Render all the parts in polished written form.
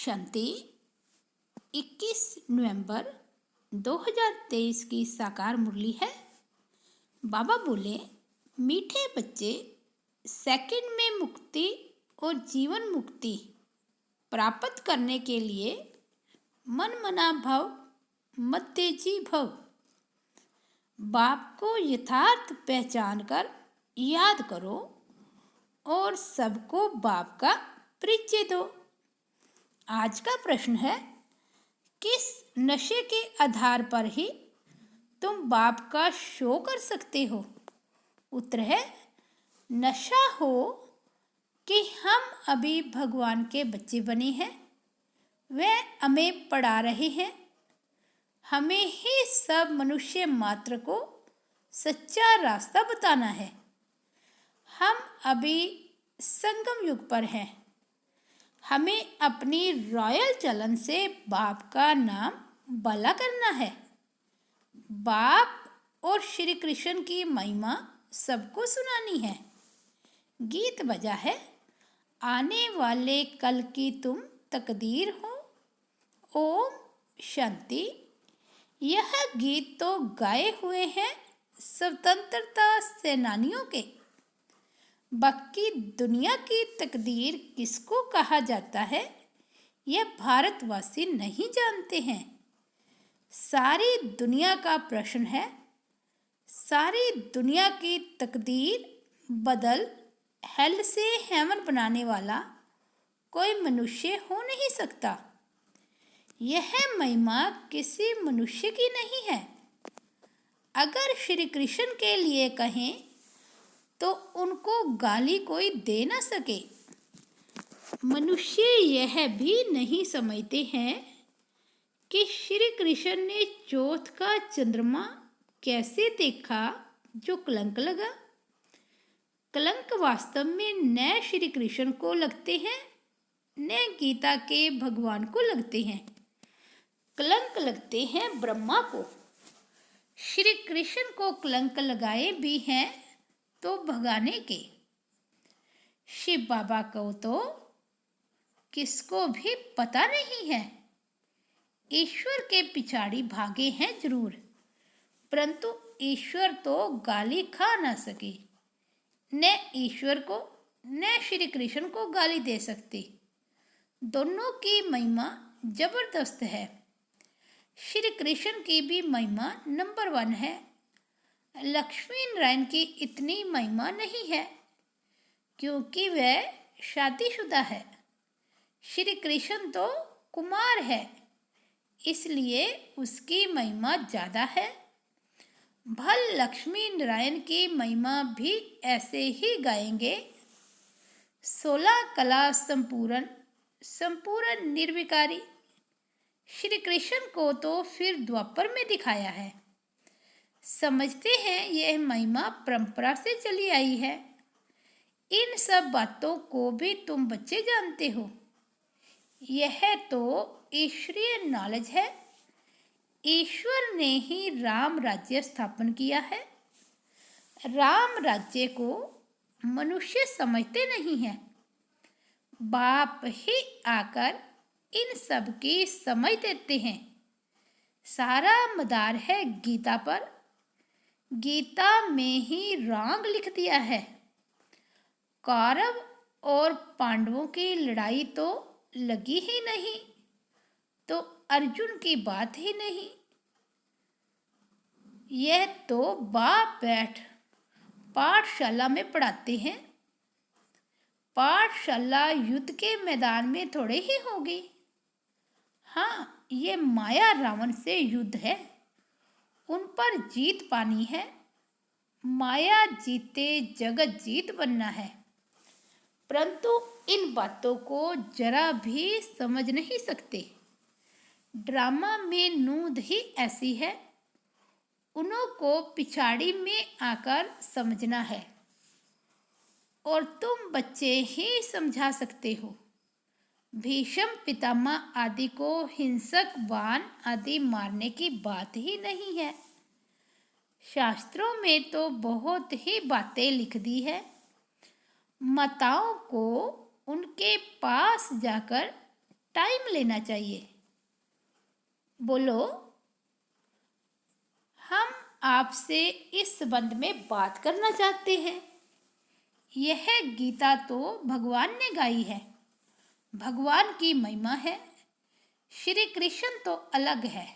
शांति 21 नवंबर 2023 की साकार मुरली है। बाबा बोले, मीठे बच्चे, सेकंड में मुक्ति और जीवन मुक्ति प्राप्त करने के लिए मन मना भव, मत तेजी भव। बाप को यथार्थ पहचान कर याद करो और सबको बाप का परिचय दो। आज का प्रश्न है, किस नशे के आधार पर ही तुम बाप का शो कर सकते हो? उत्तर है, नशा हो कि हम अभी भगवान के बच्चे बने हैं, वह हमें पढ़ा रहे हैं, हमें ही सब मनुष्य मात्र को सच्चा रास्ता बताना है। हम अभी संगम युग पर हैं, हमें अपनी रॉयल चलन से बाप का नाम भला करना है। बाप और श्री कृष्ण की महिमा सबको सुनानी है। गीत बजा है, आने वाले कल की तुम तकदीर हो। ओम शांति। यह गीत तो गाए हुए हैं स्वतंत्रता सेनानियों के। बाकी दुनिया की तकदीर किसको कहा जाता है, यह भारतवासी नहीं जानते हैं। सारी दुनिया का प्रश्न है, सारी दुनिया की तकदीर बदल हेल से हेवन बनाने वाला कोई मनुष्य हो नहीं सकता। यह महिमा किसी मनुष्य की नहीं है। अगर श्री कृष्ण के लिए कहें तो उनको गाली कोई दे न सके। मनुष्य यह भी नहीं समझते हैं कि श्री कृष्ण ने चौथ का चंद्रमा कैसे देखा जो कलंक लगा। कलंक वास्तव में न श्री कृष्ण को लगते हैं न गीता के भगवान को लगते हैं। कलंक लगते हैं ब्रह्मा को। श्री कृष्ण को कलंक लगाए भी हैं तो भगाने के। शिव बाबा को तो किसको भी पता नहीं है। ईश्वर के पिछाड़ी भागे हैं जरूर, परंतु ईश्वर तो गाली खा ना सके। न ईश्वर को न श्री कृष्ण को गाली दे सकते। दोनों की महिमा जबरदस्त है। श्री कृष्ण की भी महिमा नंबर 1 है। लक्ष्मी नारायण की इतनी महिमा नहीं है क्योंकि वह शादीशुदा है। श्री कृष्ण तो कुमार है, इसलिए उसकी महिमा ज़्यादा है। भल लक्ष्मी नारायण की महिमा भी ऐसे ही गाएंगे। 16 कला संपूर्ण, संपूर्ण निर्विकारी। श्री कृष्ण को तो फिर द्वापर में दिखाया है। समझते हैं यह महिमा परंपरा से चली आई है। इन सब बातों को भी तुम बच्चे जानते हो। यह तो ईश्वरीय नॉलेज है। ईश्वर ने ही राम राज्य स्थापन किया है। राम राज्य को मनुष्य समझते नहीं है। बाप ही आकर इन सब की समझ देते हैं। सारा मदार है गीता पर। गीता में ही रॉन्ग लिख दिया है। कौरव और पांडवों की लड़ाई तो लगी ही नहीं, तो अर्जुन की बात ही नहीं। यह तो बाप बैठ पाठशाला में पढ़ाते हैं। पाठशाला युद्ध के मैदान में थोड़े ही होगी। हाँ, ये माया रावण से युद्ध है, उन पर जीत पानी है। माया जीते जगत जीत बनना है। परंतु इन बातों को जरा भी समझ नहीं सकते। ड्रामा में नूंद ही ऐसी है, उन्हों को पिछाड़ी में आकर समझना है और तुम बच्चे ही समझा सकते हो। भीष्म पितामह आदि को हिंसक बाण आदि मारने की बात ही नहीं है। शास्त्रों में तो बहुत ही बातें लिख दी है। माताओं को उनके पास जाकर टाइम लेना चाहिए। बोलो, हम आपसे इस संबंध में बात करना चाहते हैं। यह गीता तो भगवान ने गाई है, भगवान की महिमा है। श्री कृष्ण तो अलग है।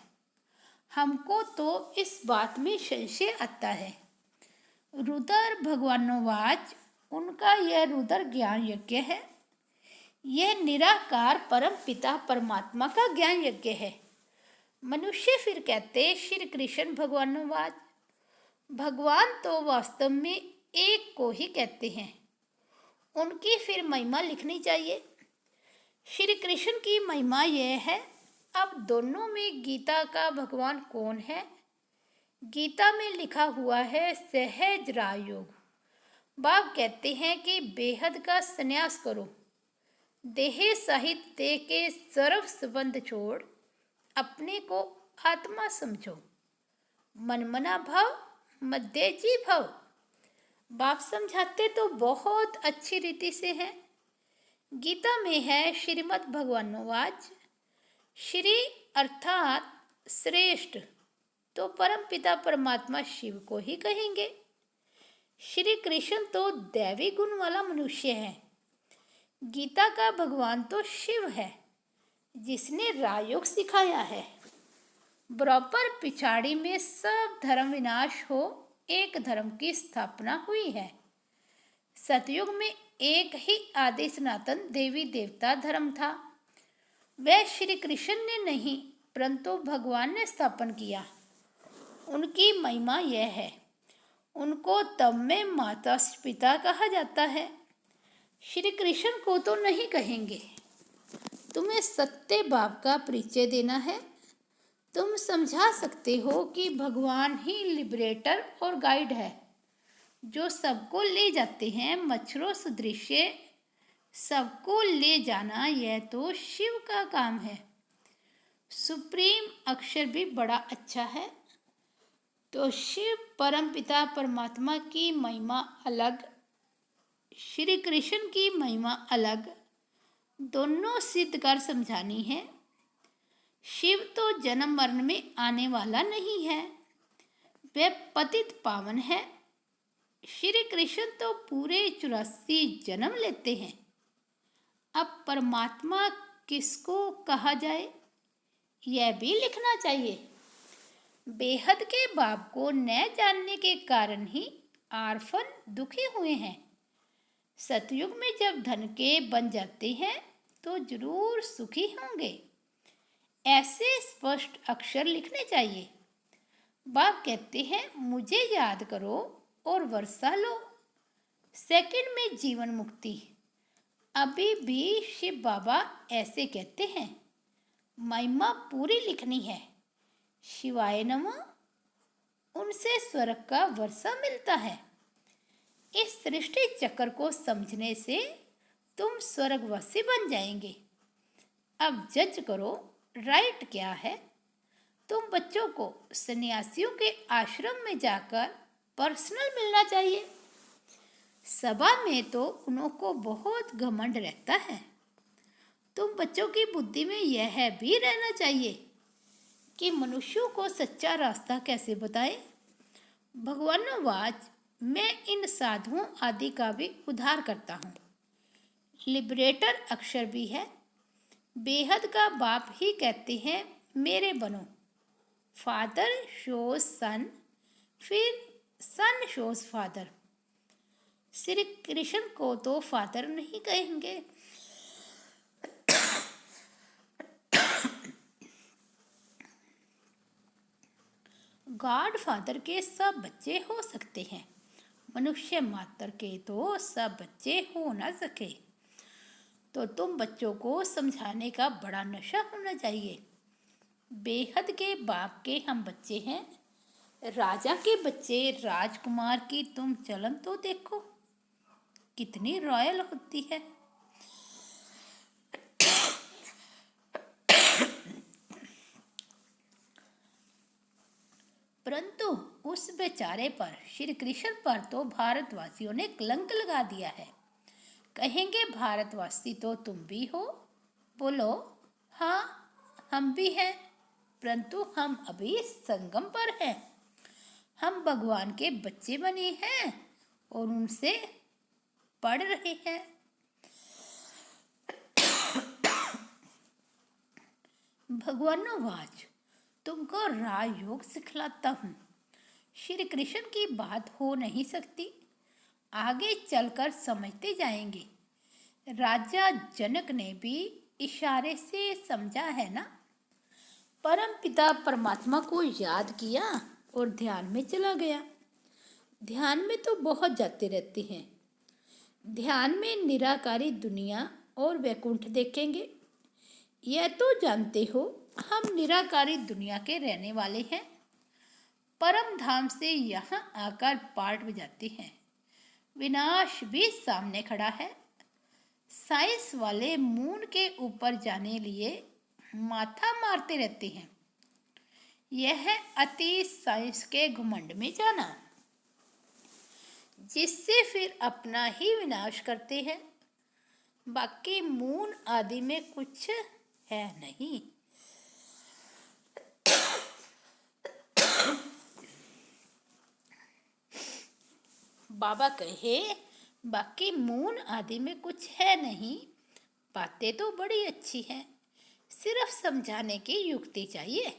हमको तो इस बात में संशय आता है। रुद्र भगवानोवाच, उनका यह रुद्र ज्ञान यज्ञ है। यह निराकार परम पिता परमात्मा का ज्ञान यज्ञ है। मनुष्य फिर कहते श्री कृष्ण भगवानोवाच, भगवान तो वास्तव में एक को ही कहते हैं। उनकी फिर महिमा लिखनी चाहिए। श्री कृष्ण की महिमा यह है। अब दोनों में गीता का भगवान कौन है? गीता में लिखा हुआ है सहज राजयोग। बाप कहते हैं कि बेहद का संन्यास करो, देह सहित देह के सर्व संबंध छोड़ अपने को आत्मा समझो, मनमना भव मध्यजी भव। बाप समझाते तो बहुत अच्छी रीति से हैं। गीता में है श्रीमद् भगवानोवाच, श्री अर्थात श्रेष्ठ तो परम पिता परमात्मा शिव को ही कहेंगे। श्री कृष्ण तो दैवी गुण वाला मनुष्य है। गीता का भगवान तो शिव है, जिसने राजयोग सिखाया है। बराबर पिछाड़ी में सब धर्म विनाश हो, एक धर्म की स्थापना हुई है। सतयुग में एक ही आदि सनातन देवी देवता धर्म था। वह श्री कृष्ण ने नहीं, परंतु भगवान ने स्थापन किया। उनकी महिमा यह है। उनको तब में माता पिता कहा जाता है। श्री कृष्ण को तो नहीं कहेंगे। तुम्हें सत्य बाप का परिचय देना है। तुम समझा सकते हो कि भगवान ही लिबरेटर और गाइड है, जो सबको ले जाते हैं। मच्छरों सदृश सबको ले जाना यह तो शिव का काम है। सुप्रीम अक्षर भी बड़ा अच्छा है। तो शिव परम पिता परमात्मा की महिमा अलग, श्री कृष्ण की महिमा अलग, दोनों सिद्ध कर समझानी है। शिव तो जन्म मरण में आने वाला नहीं है, वह पतित पावन है। श्री कृष्ण तो पूरे 84 जन्म लेते हैं। अब परमात्मा किसको कहा जाए, यह भी लिखना चाहिए। बेहद के बाप को न जानने के कारण ही आर्फन दुखी हुए हैं। सतयुग में जब धन के बन जाते हैं तो जरूर सुखी होंगे। ऐसे स्पष्ट अक्षर लिखने चाहिए। बाप कहते हैं मुझे याद करो और वर्षा लो, सेकंड में जीवन मुक्ति। अभी भी शिव बाबा ऐसे कहते हैं। महिमा पूरी लिखनी है। शिवाय नमः। उनसे स्वर्ग का वर्षा मिलता है। इस सृष्टि चक्र को समझने से तुम स्वर्गवासी बन जाएंगे। अब जज करो राइट क्या है। तुम बच्चों को सन्यासियों के आश्रम में जाकर पर्सनल मिलना चाहिए। सभा में तो उनको बहुत घमंड रहता है। तुम बच्चों की बुद्धि में यह भी रहना चाहिए कि मनुष्यों को सच्चा रास्ता कैसे बताए। भगवानोवाच, मैं इन साधुओं आदि का भी उद्धार करता हूँ। लिबरेटर अक्षर भी है। बेहद का बाप ही कहते हैं मेरे बनो। फादर शोज सन, फिर सन शोज फादर। श्री कृष्ण को तो फादर नहीं कहेंगे। गॉड फादर के सब बच्चे हो सकते हैं, मनुष्य मात्र के तो सब बच्चे हो ना सके। तो तुम बच्चों को समझाने का बड़ा नशा होना चाहिए। बेहद के बाप के हम बच्चे हैं। राजा के बच्चे राजकुमार की तुम चलन तो देखो, कितनी रॉयल होती है। परंतु उस बेचारे पर, श्री कृष्ण पर तो भारतवासियों ने कलंक लगा दिया है। कहेंगे भारतवासी तो तुम भी हो। बोलो, हाँ, हम भी हैं, परंतु हम अभी संगम पर हैं। हम भगवान के बच्चे बने हैं और उनसे पढ़ रहे हैं। भगवानोवाच, तुमको राजयोग सिखलाता हूँ। श्री कृष्ण की बात हो नहीं सकती, आगे चलकर समझते जाएंगे। राजा जनक ने भी इशारे से समझा है ना। परम पिता परमात्मा को याद किया और ध्यान में चला गया। ध्यान में तो बहुत जाते रहते हैं। ध्यान में निराकारी दुनिया और वैकुंठ देखेंगे। यह तो जानते हो, हम निराकारी दुनिया के रहने वाले हैं। परम धाम से यहाँ आकर पाठ बजाते हैं। विनाश भी सामने खड़ा है। साइंस वाले मून के ऊपर जाने लिए माथा मारते रहते हैं। यह है अति साइंस के घमंड में जाना, जिससे फिर अपना ही विनाश करते हैं। बाकी मून आदि में कुछ है नहीं। बाबा कहे, बाकी मून आदि में कुछ है नहीं। बातें तो बड़ी अच्छी हैं, सिर्फ समझाने की युक्ति चाहिए।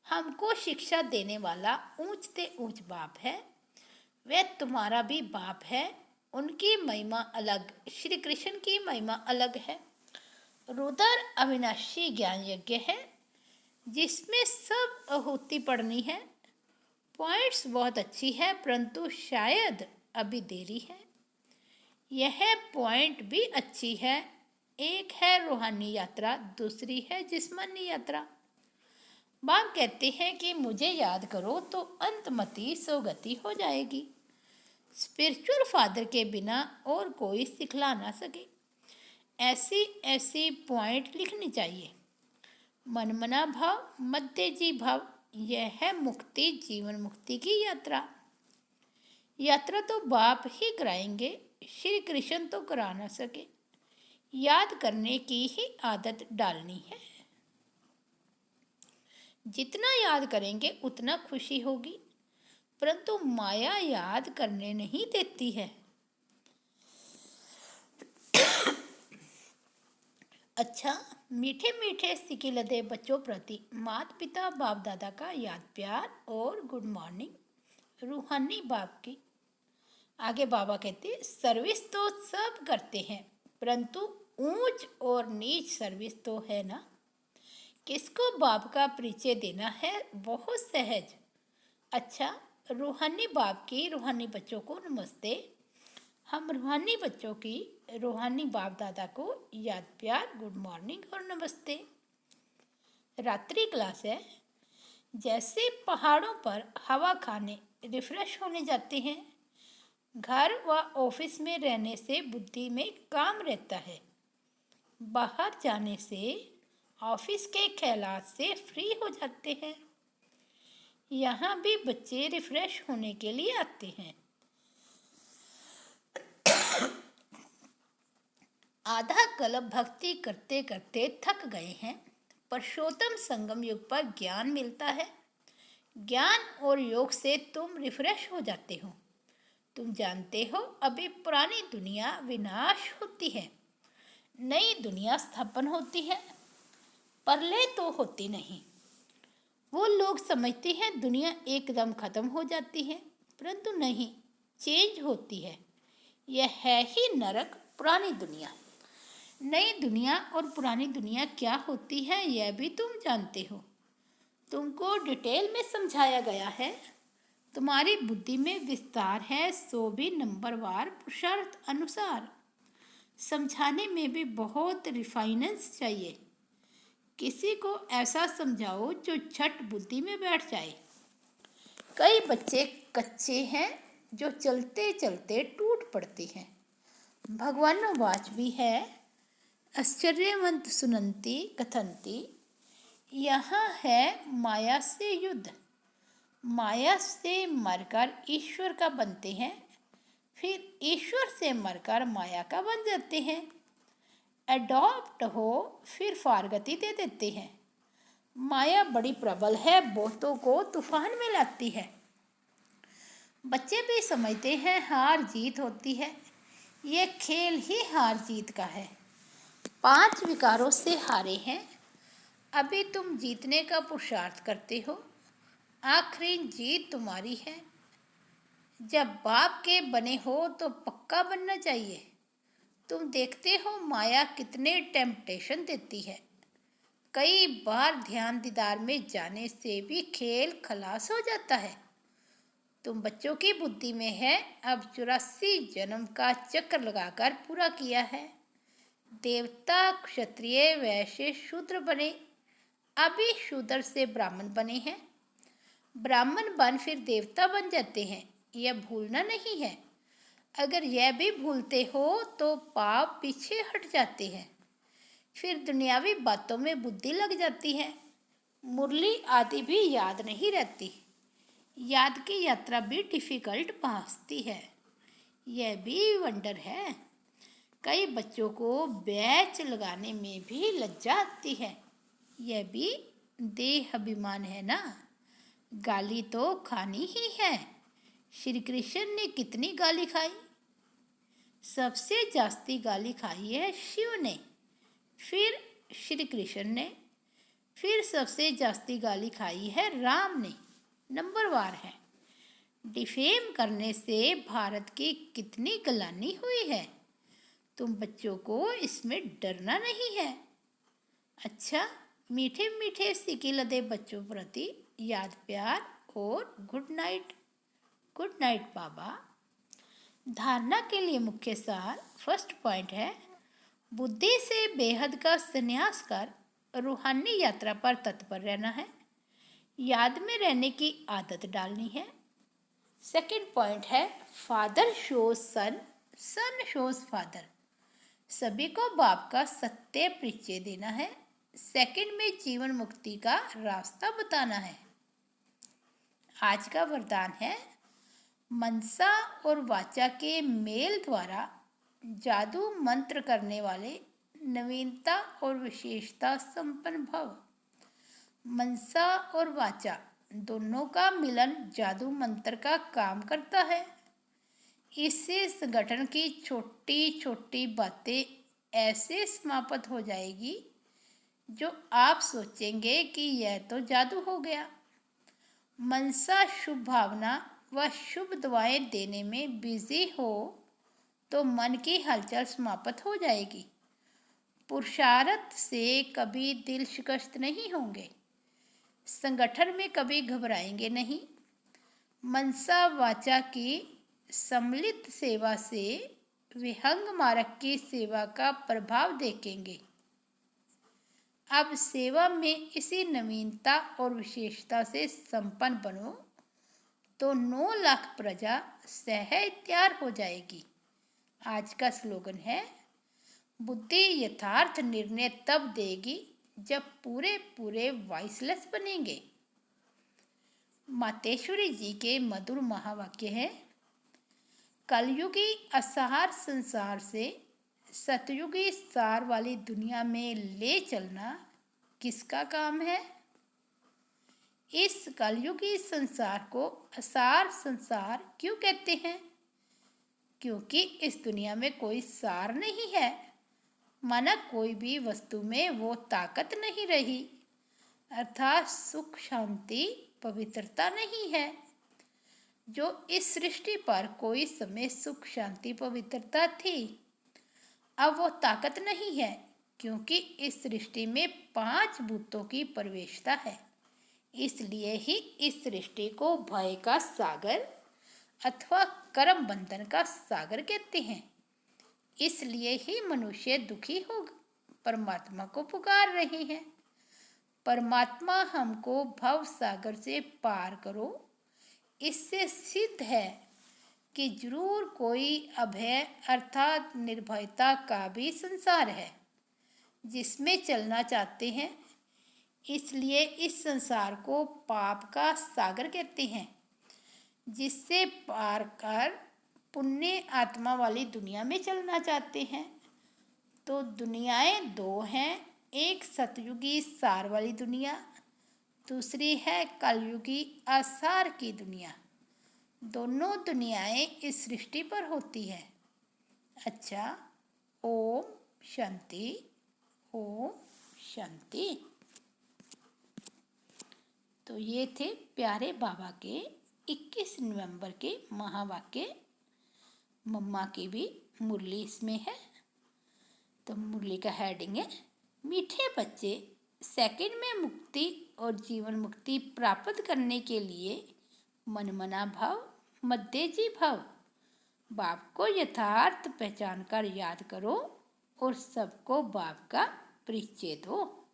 हमको शिक्षा देने वाला ऊंच से ऊंच बाप है। वह तुम्हारा भी बाप है। उनकी महिमा अलग, श्री कृष्ण की महिमा अलग है। रुद्र अविनाशी ज्ञान यज्ञ है, जिसमें सब आहुति पड़नी है। पॉइंट्स बहुत अच्छी है, परंतु शायद अभी देरी है। यह पॉइंट भी अच्छी है। एक है रूहानी यात्रा, दूसरी है जिस्मानी यात्रा। बाप कहते हैं कि मुझे याद करो तो अंतमति सोगति हो जाएगी। स्पिरिचुअल फादर के बिना और कोई सिखला ना सके। ऐसी ऐसी पॉइंट लिखनी चाहिए। मनमना भाव, मध्यजी भाव, यह है मुक्ति, जीवन मुक्ति की यात्रा। यात्रा तो बाप ही कराएंगे, श्री कृष्ण तो करा ना सके। याद करने की ही आदत डालनी है। जितना याद करेंगे उतना खुशी होगी, परंतु माया याद करने नहीं देती है। अच्छा, मीठे मीठे सिकिलदे बच्चों प्रति माता पिता बाप दादा का याद प्यार और गुड मॉर्निंग रूहानी बाप की। आगे बाबा कहते, सर्विस तो सब करते हैं, परंतु ऊंच और नीच सर्विस तो है ना। किसको बाप का परिचय देना है, बहुत सहज। अच्छा, रूहानी बाप की रूहानी बच्चों को नमस्ते। हम रूहानी बच्चों की रूहानी बाप दादा को याद प्यार, गुड मॉर्निंग और नमस्ते। रात्रि क्लास है। जैसे पहाड़ों पर हवा खाने रिफ्रेश होने जाते हैं, घर व ऑफिस में रहने से बुद्धि में काम रहता है। बाहर जाने से ऑफिस के ख्यालात से फ्री हो जाते हैं। यहाँ भी बच्चे रिफ्रेश होने के लिए आते हैं। आधा कल्प भक्ति करते करते थक गए हैं। पुरुषोत्तम संगम युग पर ज्ञान मिलता है। ज्ञान और योग से तुम रिफ्रेश हो जाते हो। तुम जानते हो, अभी पुरानी दुनिया विनाश होती है, नई दुनिया स्थापन होती है। प्रलय तो होती नहीं। वो लोग समझते हैं दुनिया एकदम खत्म हो जाती है, परंतु नहीं, चेंज होती है। यह है ही नरक, पुरानी दुनिया। नई दुनिया और पुरानी दुनिया क्या होती है, यह भी तुम जानते हो। तुमको डिटेल में समझाया गया है। तुम्हारी बुद्धि में विस्तार है, सो भी नंबरवार पुरुषार्थ अनुसार। समझाने में भी बहुत रिफाइनेंस चाहिए। किसी को ऐसा समझाओ जो छठ बुद्धि में बैठ जाए। कई बच्चे कच्चे हैं जो चलते चलते टूट पड़ते हैं। भगवानोवाच भी है, आश्चर्यवंत सुनंती कथंती। यहाँ है माया से युद्ध। माया से मरकर ईश्वर का बनते हैं, फिर ईश्वर से मरकर माया का बन जाते हैं। अडॉप्ट हो फिर फारगती दे देते हैं। माया बड़ी प्रबल है, बहुतों को तूफान में लाती है। बच्चे भी समझते हैं हार जीत होती है, ये खेल ही हार जीत का है। 5 विकारों से हारे हैं, अभी तुम जीतने का पुरुषार्थ करते हो, आखिरी जीत तुम्हारी है। जब बाप के बने हो तो पक्का बनना चाहिए। तुम देखते हो माया कितने टेम्पटेशन देती है। कई बार ध्यान दीदार में जाने से भी खेल खलास हो जाता है। तुम बच्चों की बुद्धि में है, अब 84 जन्म का चक्र लगाकर पूरा किया है। देवता, क्षत्रिय, वैश्य, शूद्र बने, अभी शूद्र से ब्राह्मण बने हैं। ब्राह्मण बन फिर देवता बन जाते हैं, यह भूलना नहीं है। अगर यह भी भूलते हो तो पाप पीछे हट जाते हैं, फिर दुनियावी बातों में बुद्धि लग जाती है। मुरली आदि भी याद नहीं रहती, याद की यात्रा भी डिफ़िकल्ट पहुँचती है। यह भी वंडर है, कई बच्चों को बैच लगाने में भी लज्जा आती है। यह भी देह अभिमान है ना, गाली तो खानी ही है। श्री कृष्ण ने कितनी गाली खाई? सबसे जास्ती गाली खाई है शिव ने, फिर श्री कृष्ण ने, फिर सबसे जास्ती गाली खाई है राम ने। नंबर वार है। डिफेम करने से भारत की कितनी गलानी हुई है, तुम बच्चों को इसमें डरना नहीं है। अच्छा, मीठे मीठे सिकी लदे बच्चों प्रति याद प्यार और गुड नाइट। गुड नाइट बाबा। धारणा के लिए मुख्य सार, फर्स्ट पॉइंट है, बुद्धि से बेहद का संन्यास कर रूहानी यात्रा पर तत्पर रहना है, याद में रहने की आदत डालनी है। सेकंड पॉइंट है, फादर शोज सन, सन शोज फादर, सभी को बाप का सत्य परिचय देना है। सेकंड में जीवन मुक्ति का रास्ता बताना है। आज का वरदान है, मनसा और वाचा के मेल द्वारा जादू मंत्र करने वाले नवीनता और विशेषता संपन्न भव। मनसा और वाचा दोनों का मिलन जादू मंत्र का काम करता है। इससे संगठन की छोटी छोटी बातें ऐसे समाप्त हो जाएगी जो आप सोचेंगे कि यह तो जादू हो गया। मनसा शुभ भावना व शुभ दुआएं देने में बिजी हो तो मन की हलचल समाप्त हो जाएगी। पुरुषार्थ से कभी दिल शिकस्त नहीं होंगे, संगठन में कभी घबराएंगे नहीं। मनसा वाचा की सम्मिलित सेवा से विहंग मार्ग की सेवा का प्रभाव देखेंगे। अब सेवा में इसी नवीनता और विशेषता से संपन्न बनो तो 9 लाख प्रजा सहज तैयार हो जाएगी। आज का स्लोगन है, बुद्धि यथार्थ निर्णय तब देगी जब पूरे पूरे वॉइसलेस बनेंगे। मातेश्वरी जी के मधुर महावाक्य है, कलयुगी असार संसार से सतयुगी सार वाली दुनिया में ले चलना किसका काम है? इस कलयुगी संसार को असार संसार क्यों कहते हैं? क्योंकि इस दुनिया में कोई सार नहीं है, माना कोई भी वस्तु में वो ताकत नहीं रही, अर्थात सुख शांति पवित्रता नहीं है। जो इस सृष्टि पर कोई समय सुख शांति पवित्रता थी, अब वो ताकत नहीं है, क्योंकि इस सृष्टि में 5 भूतों की प्रवेशता है। इसलिए ही इस सृष्टि को भय का सागर अथवा कर्म बंधन का सागर कहते हैं। इसलिए ही मनुष्य दुखी हो परमात्मा को पुकार रहे हैं, परमात्मा हमको भव सागर से पार करो। इससे सिद्ध है कि जरूर कोई अभय अर्थात निर्भयता का भी संसार है जिसमें चलना चाहते हैं। इसलिए इस संसार को पाप का सागर कहते हैं, जिससे पार कर पुण्य आत्मा वाली दुनिया में चलना चाहते हैं। तो दुनियाएं दो हैं, एक सतयुगी सार वाली दुनिया, दूसरी है कलयुगी असार की दुनिया। दोनों दुनियाएं इस सृष्टि पर होती हैं। अच्छा, ओम शांति, ओम शांति। तो ये थे प्यारे बाबा के 21 नवंबर के महावाक्य। मम्मा की भी मुरली इसमें है। तो मुरली का हेडिंग है, मीठे बच्चे, सेकंड में मुक्ति और जीवन मुक्ति प्राप्त करने के लिए मनमना भाव, मध्यजी भाव, बाप को यथार्थ पहचान कर याद करो और सबको बाप का परिचय दो।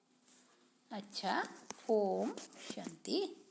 अच्छा, ओम शांति।